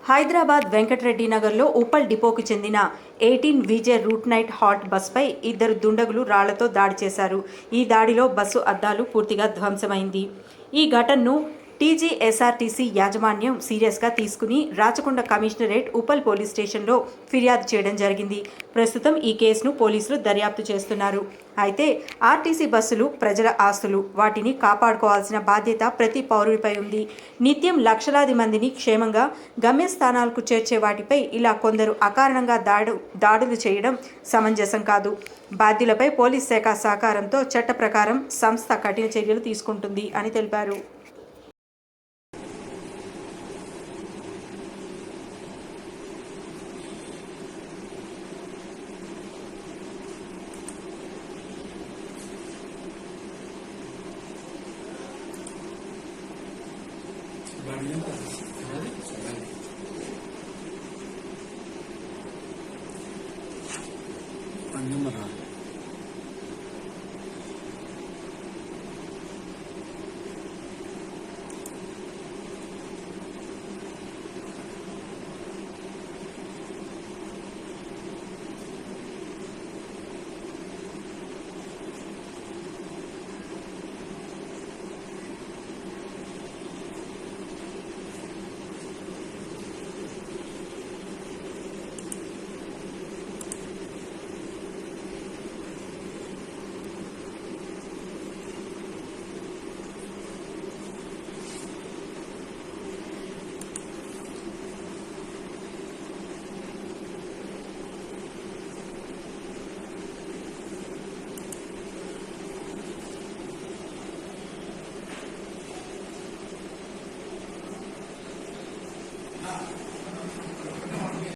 హైదరాబాద్ వెంకటరెడ్డి నగర్లో ఉప్పల్ డిపోకు చెందిన 18 VJ route night hot బస్పై ఇద్దరు దుండగులు రాళ్లతో దాడి చేశారు. ఈ దాడిలో బస్సు అద్దాలు పూర్తిగా ధ్వంసమైంది. ఈ ఘటనను టీజీఎస్ఆర్టీసీ యాజమాన్యం సీరియస్గా తీసుకుని రాచకొండ కమిషనరేట్ ఉప్పల్ పోలీస్ స్టేషన్లో ఫిర్యాదు చేయడం జరిగింది. ప్రస్తుతం ఈ కేసును పోలీసులు దర్యాప్తు చేస్తున్నారు. అయితే ఆర్టీసీ బస్సులు ప్రజల ఆస్తులు, వాటిని కాపాడుకోవాల్సిన బాధ్యత ప్రతి పౌరుడిపై ఉంది. నిత్యం లక్షలాది మందిని క్షేమంగా గమ్యస్థానాలకు చేర్చే వాటిపై ఇలా కొందరు అకారణంగా దాడులు చేయడం సమంజసం కాదు. బాధ్యులపై పోలీస్ శాఖ సహకారంతో చట్ట ప్రకారం సంస్థ కఠిన చర్యలు తీసుకుంటుంది అని తెలిపారు.